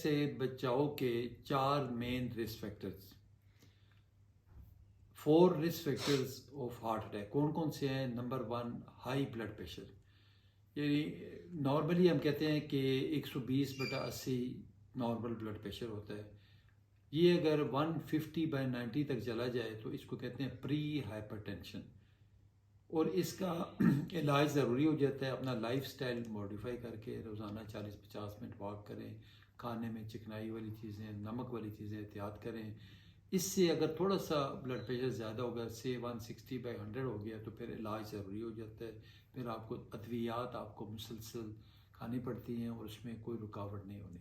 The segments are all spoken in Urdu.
سے بچاؤ کے 4 main risk factors, 4 risk factors of heart attack کون کون سے ہیں؟ نمبر 1 ہائی بلڈ پریشر، یعنی نارملی ہم کہتے ہیں کہ 120/80 نارمل بلڈ پریشر ہوتا ہے، یہ اگر 150/90 تک چلا جائے تو اس کو کہتے ہیں پری ہائپر ٹینشن، اور اس کا علاج ضروری ہو جاتا ہے اپنا لائف سٹائل موڈیفائی کر کے روزانہ 40-50 منٹ واک کریں، کھانے میں چکنائی والی چیزیں، نمک والی چیزیں احتیاط کریں۔ اس سے اگر تھوڑا سا بلڈ پریشر زیادہ ہو گیا، سے 160/100 ہو گیا، تو پھر علاج ضروری ہو جاتا ہے، پھر آپ کو ادویات آپ کو مسلسل کھانی پڑتی ہیں اور اس میں کوئی رکاوٹ نہیں ہونی۔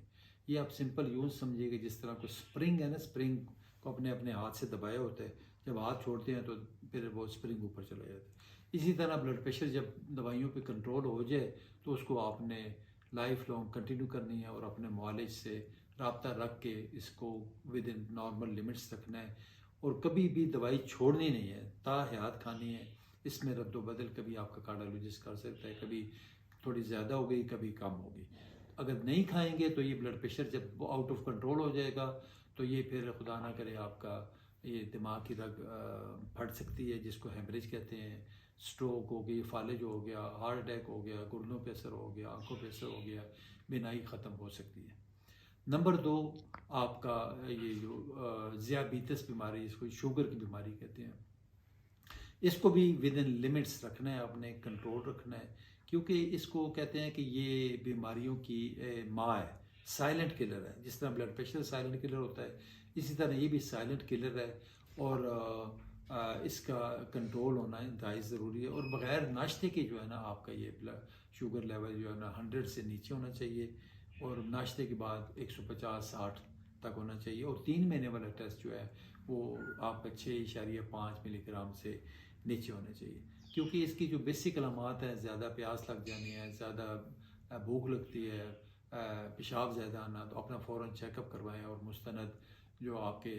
یہ آپ سمپل یوں سمجھیے کہ جس طرح کوئی سپرنگ ہے نا، سپرنگ کو اپنے ہاتھ سے دبایا ہوتا ہے، جب ہاتھ چھوڑتے ہیں تو پھر وہ سپرنگ اوپر چلا جاتا ہے۔ اسی طرح بلڈ پریشر جب دوائیوں پہ کنٹرول ہو جائے تو اس کو آپ نے لائف لانگ کنٹینیو کرنی ہے اور اپنے معالج سے رابطہ رکھ کے اس کو ود ان نارمل لمٹس رکھنا ہے، اور کبھی بھی دوائی چھوڑنی نہیں ہے، تا حیات کھانی ہے۔ اس میں رد و بدل کبھی آپ کا کارڈیالوجسٹ کر سکتا ہے، کبھی تھوڑی زیادہ ہو گئی، کبھی کم ہو گئی۔ اگر نہیں کھائیں گے تو یہ بلڈ پریشر جب آؤٹ آف کنٹرول ہو جائے گا تو یہ پھر خدا نہ کرے آپ کا یہ دماغ کی رگ پھٹ سکتی ہے، جس کو ہیمریج کہتے ہیں، سٹروک ہو گئی، فالج ہو گیا، ہارٹ اٹیک ہو گیا، گردوں پہ اثر ہو گیا، آنکھوں پہ اثر ہو گیا، بینائی ختم ہو سکتی ہے۔ نمبر 2 آپ کا یہ جو ذیابیطس بیماری، اس کو شوگر کی بیماری کہتے ہیں، اس کو بھی ود ان لمٹس رکھنا ہے، آپ نے کنٹرول رکھنا ہے، کیونکہ اس کو کہتے ہیں کہ یہ بیماریوں کی ماں ہے، سائلنٹ کلر ہے۔ جس طرح بلڈ پریشر سائلنٹ کلر ہوتا ہے، اسی طرح یہ بھی سائلنٹ کلر ہے، اور اس کا کنٹرول ہونا انتہائی ضروری ہے۔ اور بغیر ناشتے کے جو ہے نا آپ کا یہ شوگر لیول جو ہے نا 100 سے نیچے ہونا چاہیے، اور ناشتے کے بعد 150-60 تک ہونا چاہیے، اور 3 مہینے والا ٹیسٹ جو ہے وہ آپ کا 6.5 ملی گرام سے نیچے ہونا چاہیے، کیونکہ اس کی جو بیسک علامات ہیں، زیادہ پیاس لگ جانی ہے، زیادہ بھوک لگتی ہے، پیشاب زیادہ آنا، تو اپنا فوراً چیک اپ کروائیں اور مستند جو آپ کے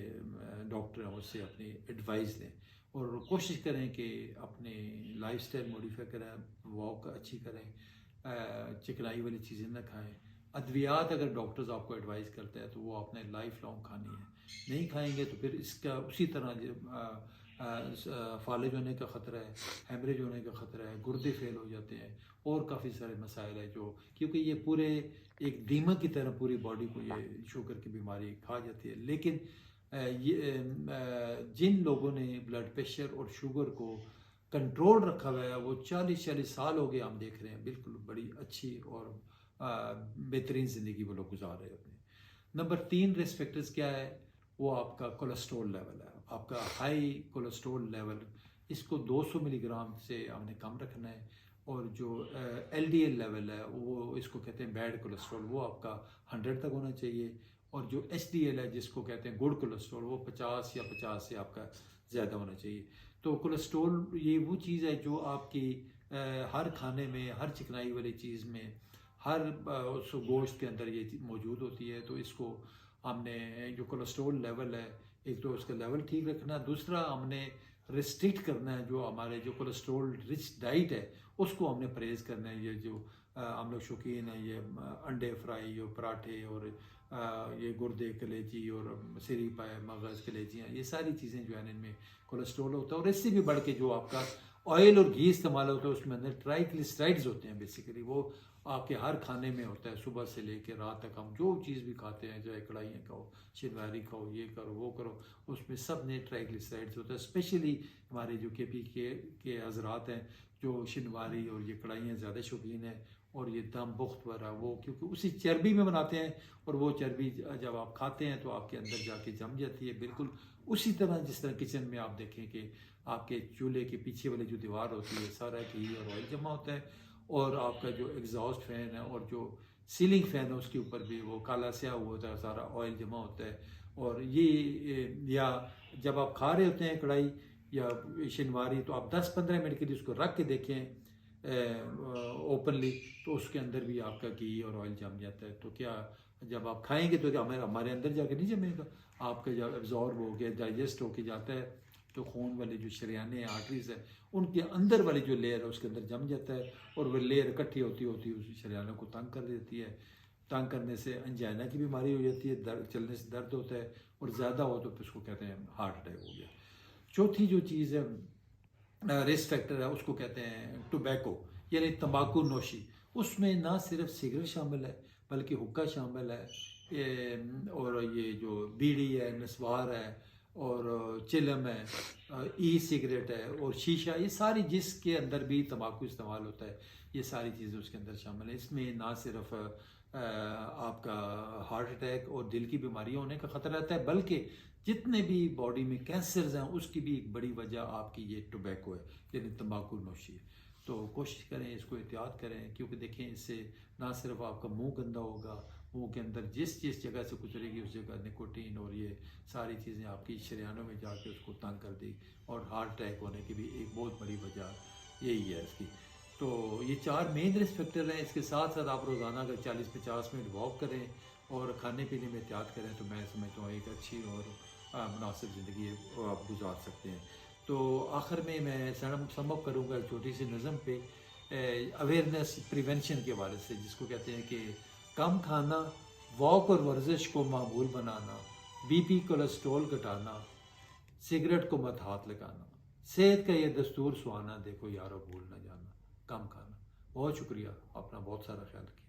ڈاکٹر ہیں اس سے اپنی ایڈوائس لیں، اور کوشش کریں کہ اپنے لائف سٹائل موڈیفائی کریں، واک اچھی کریں، چکنائی والی چیزیں نہ کھائیں۔ ادویات اگر ڈاکٹرز آپ کو ایڈوائز کرتے ہیں تو وہ آپ نے لائف لانگ کھانی ہے، نہیں کھائیں گے تو پھر اس کا اسی طرح فالج ہونے کا خطرہ ہے، ہیمریج ہونے کا خطرہ ہے، گردے فیل ہو جاتے ہیں، اور کافی سارے مسائل ہیں جو، کیونکہ یہ پورے ایک دیمک کی طرح پوری باڈی کو یہ شوگر کی بیماری کھا جاتی ہے۔ لیکن جن لوگوں نے بلڈ پریشر اور شوگر کو کنٹرول رکھا ہوا ہے، وہ 40 سال ہو گئے، ہم دیکھ رہے ہیں بالکل بڑی اچھی اور بہترین زندگی وہ لوگ گزار رہے ہوتے ہیں۔ نمبر 3 رسک فیکٹرز کیا ہے؟ وہ آپ کا کولیسٹرول لیول ہے، آپ کا ہائی کولیسٹرول لیول، اس کو 200 ملی گرام سے ہم نے کم رکھنا ہے، اور جو ایل ڈی ایل لیول ہے وہ اس کو کہتے ہیں بیڈ کولیسٹرول، وہ آپ کا 100 تک ہونا چاہیے، اور جو ایچ ڈی ایل ہے جس کو کہتے ہیں گڈ کولیسٹرول، وہ 50 سے آپ کا زیادہ ہونا چاہیے۔ تو کولیسٹرول یہ وہ چیز ہے جو آپ کی ہر کھانے میں، ہر چکنائی والی چیز میں، ہر اس گوشت کے اندر یہ موجود ہوتی ہے، تو اس کو ہم نے جو کولیسٹرول لیول ہے، ایک تو اس کا لیول ٹھیک رکھنا، دوسرا ہم نے ریسٹرکٹ کرنا ہے، جو ہمارے جو کولیسٹرول رچ ڈائٹ ہے اس کو ہم نے پرہیز کرنا ہے۔ یہ جو ہم لوگ شوقین ہیں، یہ انڈے فرائی اور پراٹھے اور یہ گردے کلیجی اور سری پائے مغز کلیجیاں، یہ ساری چیزیں جو ہیں ان میں کولیسٹرول ہوتا ہے، اور اس سے بھی بڑھ کے جو آپ کا آئل اور گھی استعمال ہوتا ہے اس میں اندر ٹرائیگلیسرائڈز ہوتے ہیں، بیسیکلی وہ آپ کے ہر کھانے میں ہوتا ہے، صبح سے لے کے رات تک ہم جو چیز بھی کھاتے ہیں، چاہے کڑھائیاں کھاؤ، شنواری کھاؤ، یہ کرو وہ کرو، اس میں سب میں ٹرائیگلیسرائڈز ہوتا ہے۔ اسپیشلی ہمارے جو کے پی کے حضرات ہیں جو شنواری اور یہ کڑھائیاں زیادہ شوقین ہیں، اور یہ دم بخت وغیرہ، وہ کیونکہ اسی چربی میں بناتے ہیں، اور وہ چربی جب آپ کھاتے ہیں تو آپ کے اندر جا کے جم جاتی ہے، بالکل اسی طرح جس طرح کچن میں آپ دیکھیں کہ آپ کے چولہے کے پیچھے والی جو دیوار ہوتی ہے سارا گھی اور آئل جمع ہوتا ہے، اور آپ کا جو ایگزاسٹ فین ہے اور جو سیلنگ فین ہے اس کے اوپر بھی وہ کالا سیاہ ہوا ہوتا ہے، سارا آئل جمع ہوتا ہے۔ اور یہ یا جب آپ کھا رہے ہوتے ہیں کڑھائی یا شنواری، تو آپ 10-15 منٹ کے لیے اس کو رکھ کے دیکھیں اوپنلی، تو اس کے اندر بھی آپ کا گھی اور آئل جم جاتا ہے۔ تو کیا جب آپ کھائیں گے تو کیا ہمارے اندر جا کے نہیں جمے گا؟ آپ کا جب ایبزارب ہو گیا، ڈائجسٹ ہو کے جاتا ہے، تو خون والے جو شریانے ہیں، آرٹریز ہیں، ان کے اندر والی جو لیئر ہے اس کے اندر جم جاتا ہے، اور وہ لیئر اکٹھی ہوتی ہوتی اس شریانوں کو تنگ کر دیتی ہے، تنگ کرنے سے انجائنا کی بیماری ہو جاتی ہے، درد چلنے سے درد ہوتا ہے، اور زیادہ ہو تو پھر اس کو کہتے ہیں ہارٹ اٹیک ہو گیا۔ چوتھی جو چیز ہے رسک فیکٹر ہے، اس کو کہتے ہیں ٹوبیکو، یعنی تمباکو نوشی۔ اس میں نہ صرف سگریٹ شامل ہے بلکہ حقہ شامل ہے، اور یہ جو بیڑی ہے، نسوار ہے، اور چلم ہے، ای سگریٹ ہے، اور شیشہ، یہ ساری جس کے اندر بھی تمباکو استعمال ہوتا ہے یہ ساری چیزیں اس کے اندر شامل ہیں۔ اس میں نہ صرف آپ کا ہارٹ اٹیک اور دل کی بیماری ہونے کا خطرہ رہتا ہے، بلکہ جتنے بھی باڈی میں کینسرز ہیں اس کی بھی ایک بڑی وجہ آپ کی یہ ٹوبیکو ہے، یعنی تمباکو نوشی ہے۔ تو کوشش کریں اس کو احتیاط کریں، کیونکہ دیکھیں اس سے نہ صرف آپ کا منہ گندا ہوگا، منہ کے اندر جس جگہ سے گزرے گی اس جگہ نکوٹین اور یہ ساری چیزیں آپ کی شریانوں میں جا کے اس کو تنگ کر دی، اور ہارٹ اٹیک ہونے کی بھی ایک بہت بڑی وجہ یہی ہے اس کی۔ تو یہ 4 مین رسک فیکٹر ہیں۔ اس کے ساتھ ساتھ آپ روزانہ اگر 40-50 منٹ واک کریں اور کھانے پینے میں احتیاط کریں تو میں سمجھتا ہوں ایک اچھی اور مناسب زندگی آپ گزار سکتے ہیں۔ تو آخر میں سم اپ کروں گا ایک چھوٹی سی نظم پہ، اویئرنیس پریونشن کے حوالے سے، جس کو کہتے ہیں کہ کم کھانا، واک اور ورزش کو معمول بنانا، بی پی کولیسٹرول گھٹانا، سگریٹ کو مت ہاتھ لگانا، صحت کا یہ دستور سہانا، دیکھو یارو بھول نہ جانا، کم کھانا۔ بہت شکریہ، اپنا بہت سارا خیال رکھیے۔